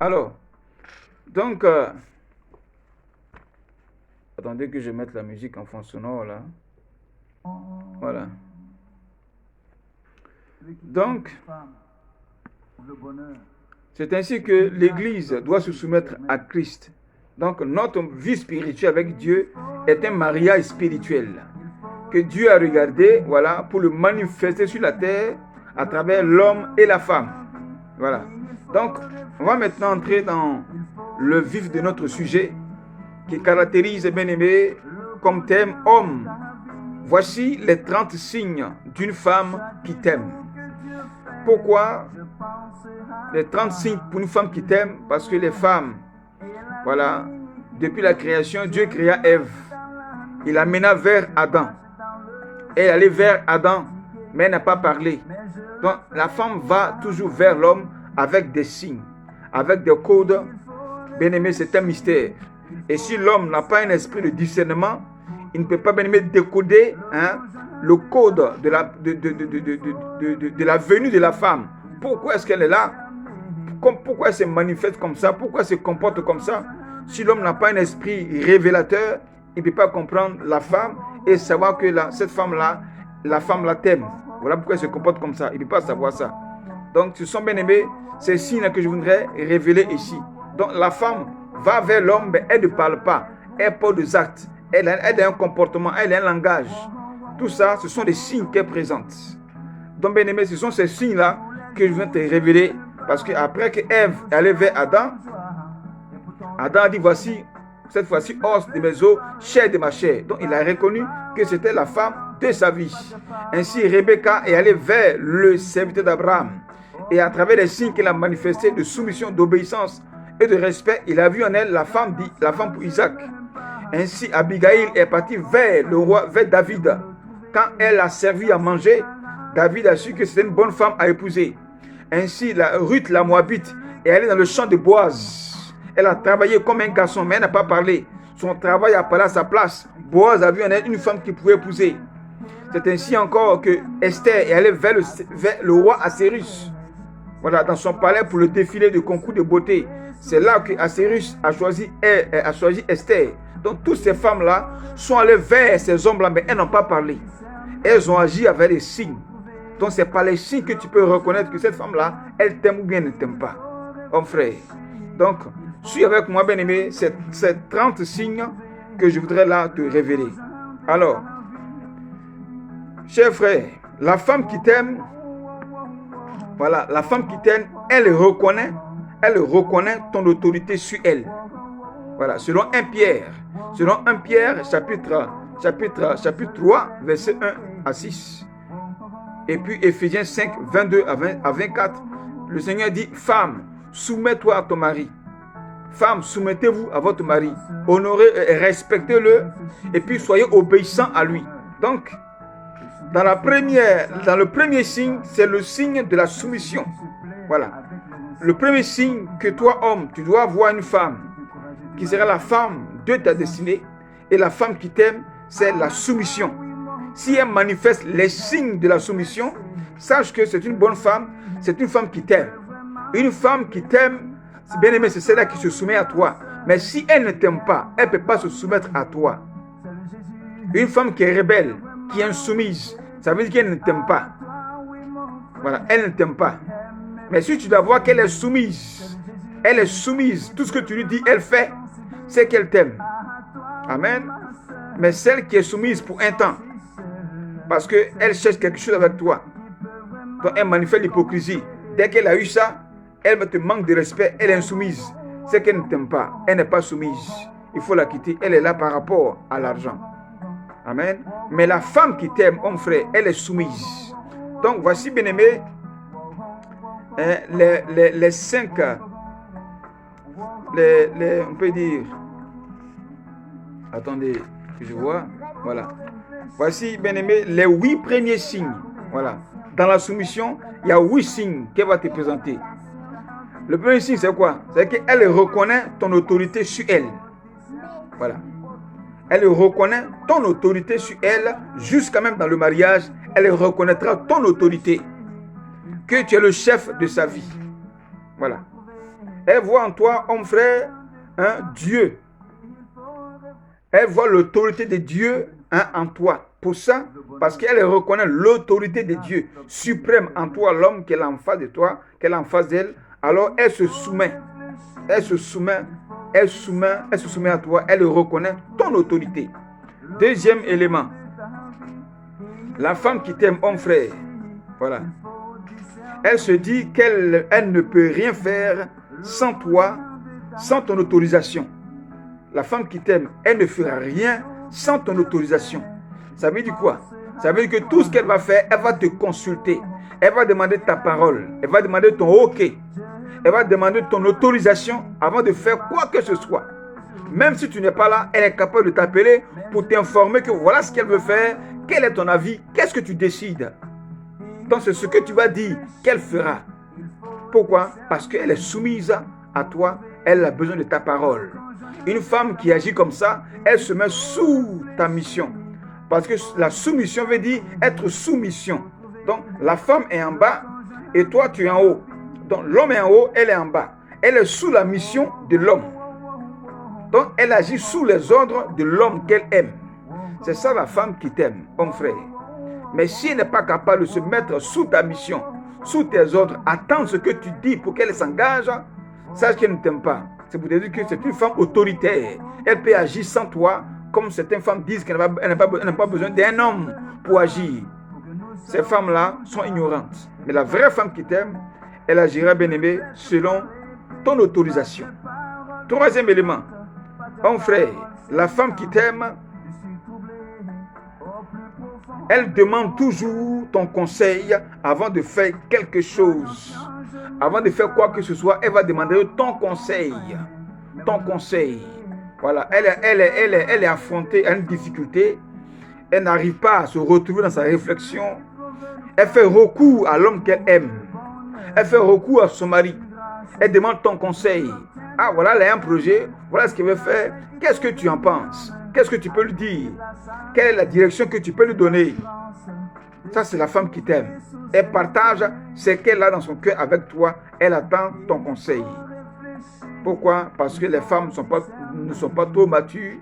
Alors, donc, attendez que je mette la musique en fond sonore là. Voilà. Donc, c'est ainsi que l'Église doit se soumettre à Christ. Donc, notre vie spirituelle avec Dieu est un mariage spirituel que Dieu a regardé, voilà, pour le manifester sur la terre à travers l'homme et la femme. Voilà. Donc, on va maintenant entrer dans le vif de notre sujet qui caractérise, bien aimé, comme thème homme. Voici les 30 signes d'une femme qui t'aime. Pourquoi les 30 signes pour une femme qui t'aime? Parce que les femmes, voilà, depuis la création, Dieu créa Ève. Il l'amena vers Adam. Elle allait vers Adam, mais elle n'a pas parlé. Donc, la femme va toujours vers l'homme avec des signes, avec des codes. Bien aimé, c'est un mystère. Et si l'homme n'a pas un esprit de discernement, il ne peut pas, bien aimé, décoder le code de la venue de la femme. Pourquoi est-ce qu'elle est là? Pourquoi elle se manifeste comme ça? Pourquoi elle se comporte comme ça? Si l'homme n'a pas un esprit révélateur, il ne peut pas comprendre la femme et savoir que cette femme-là, la femme la t'aime. Voilà pourquoi elle se comporte comme ça. Il ne peut pas savoir ça. Donc, ce sont, bien aimés, ces signes que je voudrais révéler ici. Donc, la femme va vers l'homme, mais elle ne parle pas. Elle porte des actes. Elle a un comportement, elle a un langage. Tout ça, ce sont des signes qu'elle présente. Donc, bien aimé, ce sont ces signes-là que je viens te révéler. Parce qu'après que Ève est allée vers Adam, Adam a dit, voici, cette fois-ci, os de mes os, chair de ma chair. Donc, il a reconnu que c'était la femme de sa vie. Ainsi, Rebecca est allée vers le serviteur d'Abraham. Et à travers les signes qu'il a manifestés de soumission, d'obéissance et de respect, il a vu en elle la femme pour Isaac. Ainsi, Abigail est partie vers le roi, vers David. Quand elle a servi à manger, David a su que c'était une bonne femme à épouser. Ainsi, Ruth, la Moabite, est allée dans le champ de Boaz. Elle a travaillé comme un garçon, mais elle n'a pas parlé. Son travail a parlé à sa place. Boaz a vu en elle une femme qu'il pouvait épouser. C'est ainsi encore que Esther est allée vers le roi Assyrus. Voilà, dans son palais pour le défilé de concours de beauté. C'est là que Assyrus a choisi Esther. Donc, toutes ces femmes-là sont allées vers ces hommes-là, mais elles n'ont pas parlé. Elles ont agi avec les signes. Donc, c'est par les signes que tu peux reconnaître que cette femme-là, elle t'aime ou bien ne t'aime pas. Homme frère. Donc, suis avec moi, bien-aimé, ces 30 signes que je voudrais là te révéler. Alors, cher frère, la femme qui t'aime, voilà, la femme qui t'aime, elle reconnaît ton autorité sur elle. Voilà, selon 1 Pierre, chapitre 3, verset 1 à 6. Et puis Éphésiens 5, 22 à 24, le Seigneur dit, femme, soumets-toi à ton mari. Femme, soumettez-vous à votre mari. Honorez et respectez-le. Et puis soyez obéissants à lui. Donc, dans le premier signe, c'est le signe de la soumission. Voilà. Le premier signe que toi, homme, tu dois avoir une femme qui sera la femme de ta destinée. Et la femme qui t'aime, c'est la soumission. Si elle manifeste les signes de la soumission, sache que c'est une bonne femme, c'est une femme qui t'aime. Une femme qui t'aime, c'est bien aimé, c'est celle-là qui se soumet à toi. Mais si elle ne t'aime pas, elle ne peut pas se soumettre à toi. Une femme qui est rebelle, qui est insoumise, ça veut dire qu'elle ne t'aime pas. Voilà, elle ne t'aime pas. Mais si tu dois voir qu'elle est soumise, tout ce que tu lui dis, elle fait, c'est qu'elle t'aime. Amen. Mais celle qui est soumise pour un temps, parce qu'elle cherche quelque chose avec toi, donc elle manifeste l'hypocrisie. Dès qu'elle a eu ça, elle te manque de respect, elle est insoumise. C'est qu'elle ne t'aime pas, elle n'est pas soumise. Il faut la quitter, elle est là par rapport à l'argent. Amen. Mais la femme qui t'aime, mon frère, elle est soumise. Donc voici, bien aimé, les 5, on peut dire, attendez, que je vois, voilà. Voici, bien aimé, les 8 premiers signes. Voilà. Dans la soumission, il y a 8 signes qu'elle va te présenter. Le premier signe, c'est quoi? C'est qu'elle reconnaît ton autorité sur elle. Voilà. Elle reconnaît ton autorité sur elle, jusqu'à même dans le mariage, elle reconnaîtra ton autorité. Que tu es le chef de sa vie. Voilà. Elle voit en toi, homme frère, Dieu. Elle voit l'autorité de Dieu en toi. Pour ça, parce qu'elle reconnaît l'autorité de Dieu suprême en toi, l'homme qu'elle a en face de toi, qu'elle a en face d'elle, alors elle se soumet. Elle se soumet à toi, elle reconnaît ton autorité. Deuxième élément, la femme qui t'aime, homme frère, voilà. Elle se dit qu'elle ne peut rien faire sans toi, sans ton autorisation. La femme qui t'aime, elle ne fera rien sans ton autorisation. Ça veut dire quoi? Ça veut dire que tout ce qu'elle va faire, elle va te consulter. Elle va demander ta parole. Elle va demander ton OK. Elle va demander ton autorisation avant de faire quoi que ce soit. Même si tu n'es pas là, elle est capable de t'appeler pour t'informer que voilà ce qu'elle veut faire. Quel est ton avis? Qu'est-ce que tu décides? Donc c'est ce que tu vas dire qu'elle fera. Pourquoi? Parce qu'elle est soumise à toi. Elle a besoin de ta parole. Une femme qui agit comme ça, elle se met sous ta mission. Parce que la soumission veut dire être soumission. Donc la femme est en bas et toi tu es en haut. Donc l'homme est en haut, elle est en bas. Elle est sous la mission de l'homme. Donc elle agit sous les ordres de l'homme qu'elle aime. C'est ça la femme qui t'aime, homme frère. Mais si elle n'est pas capable de se mettre sous ta mission, sous tes ordres, attendre ce que tu dis pour qu'elle s'engage, sache qu'elle ne t'aime pas. C'est pour te dire que c'est une femme autoritaire. Elle peut agir sans toi, comme certaines femmes disent qu'elle n'a pas besoin d'un homme pour agir. Ces femmes-là sont ignorantes. Mais la vraie femme qui t'aime, elle agira, bien-aimé, selon ton autorisation. Troisième élément, mon frère, la femme qui t'aime, elle demande toujours ton conseil avant de faire quelque chose. Avant de faire quoi que ce soit, elle va demander ton conseil. Ton conseil. Voilà, elle est affrontée à une difficulté. Elle n'arrive pas à se retrouver dans sa réflexion. Elle fait recours à l'homme qu'elle aime. Elle fait recours à son mari. Elle demande ton conseil. Ah, voilà, elle a un projet. Voilà ce qu'elle veut faire. Qu'est-ce que tu en penses? Qu'est-ce que tu peux lui dire? Quelle est la direction que tu peux lui donner? Ça, c'est la femme qui t'aime. Elle partage ce qu'elle a dans son cœur avec toi. Elle attend ton conseil. Pourquoi? Parce que les femmes ne sont pas trop matures.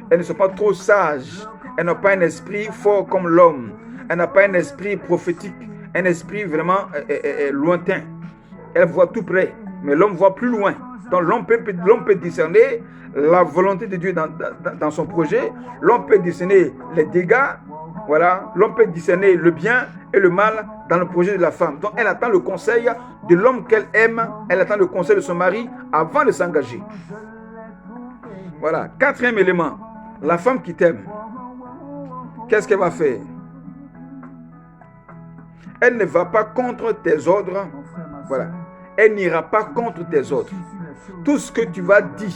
Elles ne sont pas trop sages. Elles n'ont pas un esprit fort comme l'homme. Elles n'ont pas un esprit prophétique. Un esprit vraiment lointain. Elles voient tout près. Mais l'homme voit plus loin. Donc l'homme peut discerner la volonté de Dieu dans son projet. L'homme peut discerner les dégâts. Voilà. L'homme peut discerner le bien et le mal dans le projet de la femme. Donc elle attend le conseil de l'homme qu'elle aime. Elle attend le conseil de son mari avant de s'engager. Voilà. Quatrième élément. La femme qui t'aime. Qu'est-ce qu'elle va faire? Elle ne va pas contre tes ordres. Voilà. Elle n'ira pas contre tes ordres. Tout ce que tu vas dire,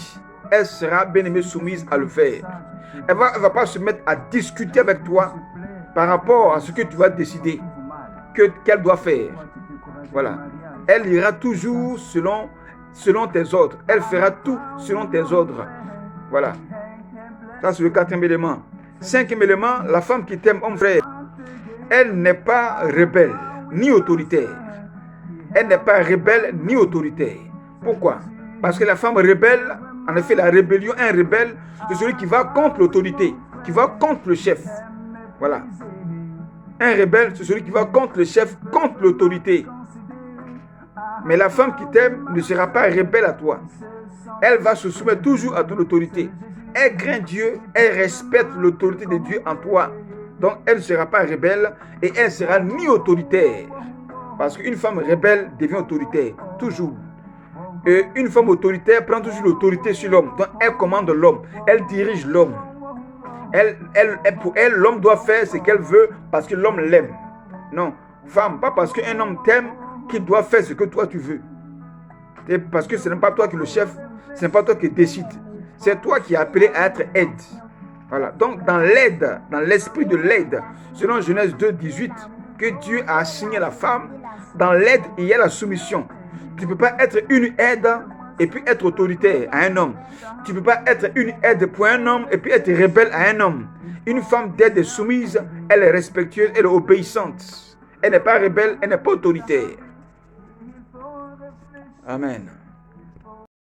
elle sera bien aimée soumise à le faire. Elle ne va pas se mettre à discuter avec toi par rapport à ce que tu vas décider qu'elle doit faire. Voilà. Elle ira toujours selon tes ordres. Elle fera tout selon tes ordres. Voilà. Ça, c'est le quatrième élément. Cinquième élément, la femme qui t'aime, homme frère, elle n'est pas rebelle ni autoritaire. Elle n'est pas rebelle ni autoritaire. Pourquoi? Parce que la femme rebelle, en effet, la rébellion, un rebelle, c'est celui qui va contre l'autorité, qui va contre le chef. Voilà. Un rebelle, c'est celui qui va contre le chef, contre l'autorité. Mais la femme qui t'aime ne sera pas rebelle à toi. Elle va se soumettre toujours à ton autorité. Elle craint Dieu, elle respecte l'autorité de Dieu en toi. Donc elle ne sera pas rebelle et elle ne sera ni autoritaire. Parce qu'une femme rebelle devient autoritaire, toujours. Et une femme autoritaire prend toujours l'autorité sur l'homme. Donc elle commande l'homme, elle dirige l'homme. Pour elle, l'homme doit faire ce qu'elle veut parce que l'homme l'aime. Non, femme, pas parce qu'un homme t'aime qu'il doit faire ce que toi tu veux. Et parce que ce n'est pas toi qui es le chef, ce n'est pas toi qui décide. C'est toi qui es appelé à être aide. Voilà. Donc dans l'aide, dans l'esprit de l'aide, selon Genèse 2, 18, que Dieu a assigné la femme, dans l'aide, il y a la soumission. Tu ne peux pas être une aide et puis être autoritaire à un homme. Tu ne peux pas être une aide pour un homme et puis être rebelle à un homme. Une femme d'aide est soumise, elle est respectueuse, elle est obéissante. Elle n'est pas rebelle, elle n'est pas autoritaire. Amen.